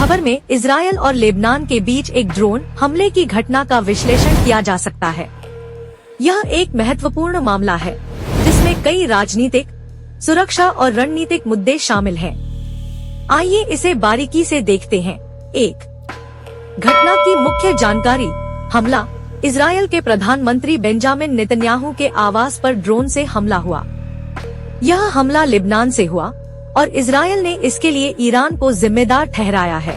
खबर में इजरायल और लेबनान के बीच एक ड्रोन हमले की घटना का विश्लेषण किया जा सकता है। यह एक महत्वपूर्ण मामला है जिसमें कई राजनीतिक, सुरक्षा और रणनीतिक मुद्दे शामिल हैं। आइए इसे बारीकी से देखते हैं। 1. घटना की मुख्य जानकारी। हमला इजरायल के प्रधानमंत्री बेंजामिन नेतन्याहू के आवास पर ड्रोन से हमला हुआ। यह हमला लेबनान से हुआ और इजरायल ने इसके लिए ईरान को जिम्मेदार ठहराया है।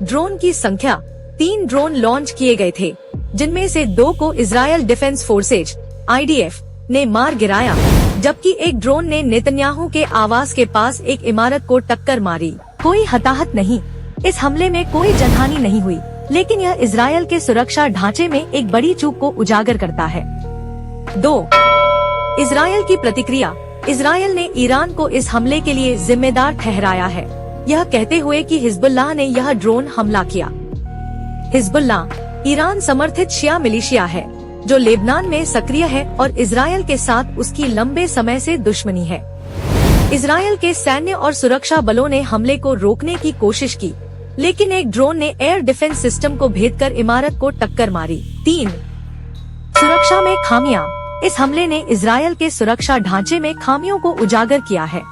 ड्रोन की संख्या 3 ड्रोन लॉन्च किए गए थे, जिनमें से 2 को इजरायल डिफेंस फोर्सेज (IDF) ने मार गिराया, जबकि एक ड्रोन ने नेतन्याहू के आवास के पास एक इमारत को टक्कर मारी। कोई हताहत नहीं। इस हमले में कोई जनहानि नहीं हुई, लेकिन यह इजरायल के सुरक्षा ढांचे में एक बड़ी चूक को उजागर करता है। 2. इजरायल की प्रतिक्रिया। इजरायल ने ईरान को इस हमले के लिए जिम्मेदार ठहराया है, यह कहते हुए कि हिजबुल्लाह ने यह ड्रोन हमला किया। हिजबुल्लाह ईरान समर्थित शिया मिलिशिया है जो लेबनान में सक्रिय है और इजरायल के साथ उसकी लंबे समय से दुश्मनी है। इजरायल के सैन्य और सुरक्षा बलों ने हमले को रोकने की कोशिश की, लेकिन एक ड्रोन ने एयर डिफेंस सिस्टम को भेदकर इमारत को टक्कर मारी। 3. सुरक्षा में खामियां। इस हमले ने इजरायल के सुरक्षा ढांचे में खामियों को उजागर किया है।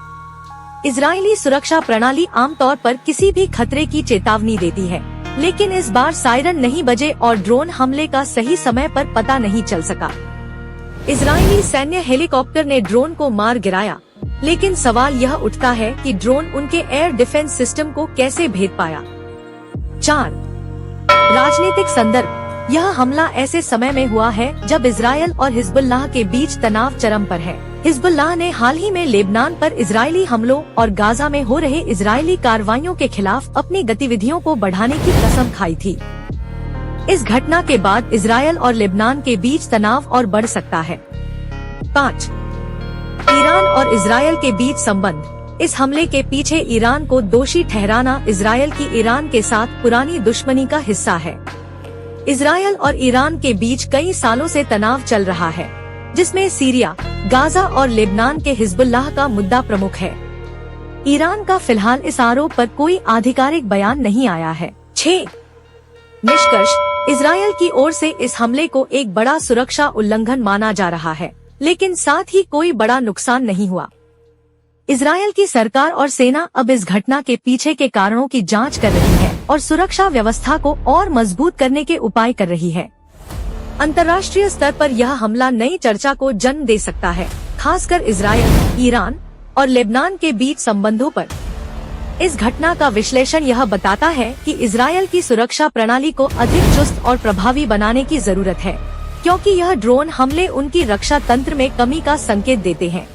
इजरायली सुरक्षा प्रणाली आमतौर पर किसी भी खतरे की चेतावनी देती है, लेकिन इस बार सायरन नहीं बजे और ड्रोन हमले का सही समय पर पता नहीं चल सका। इजरायली सैन्य हेलीकॉप्टर ने ड्रोन को मार गिराया, लेकिन सवाल यह उठता है कि ड्रोन उनके एयर डिफेंस सिस्टम को कैसे भेद पाया। 4. राजनीतिक संदर्भ। यह हमला ऐसे समय में हुआ है जब इजरायल और हिजबुल्लाह के बीच तनाव चरम पर है। हिजबुल्लाह ने हाल ही में लेबनान पर इजरायली हमलों और गाजा में हो रहे इजरायली कार्रवाइयों के खिलाफ अपनी गतिविधियों को बढ़ाने की कसम खाई थी। इस घटना के बाद इजरायल और लेबनान के बीच तनाव और बढ़ सकता है। 5. ईरान और इजरायल के बीच संबंध। इस हमले के पीछे ईरान को दोषी ठहराना इजरायल की ईरान के साथ पुरानी दुश्मनी का हिस्सा है। इजरायल और ईरान के बीच कई सालों से तनाव चल रहा है, जिसमें सीरिया, गाजा और लेबनान के हिजबुल्लाह का मुद्दा प्रमुख है। ईरान का फिलहाल इस आरोप पर कोई आधिकारिक बयान नहीं आया है। 6. निष्कर्ष। इजरायल की ओर से इस हमले को एक बड़ा सुरक्षा उल्लंघन माना जा रहा है, लेकिन साथ ही कोई बड़ा नुकसान नहीं हुआ। इजरायल की सरकार और सेना अब इस घटना के पीछे के कारणों की जांच कर रही है और सुरक्षा व्यवस्था को और मजबूत करने के उपाय कर रही है। अंतर्राष्ट्रीय स्तर पर यह हमला नई चर्चा को जन्म दे सकता है, खासकर इजरायल, ईरान और लेबनान के बीच संबंधों पर। इस घटना का विश्लेषण यह बताता है कि इजरायल की सुरक्षा प्रणाली को अधिक चुस्त और प्रभावी बनाने की जरूरत है, क्योंकि यह ड्रोन हमले उनकी रक्षा तंत्र में कमी का संकेत देते हैं।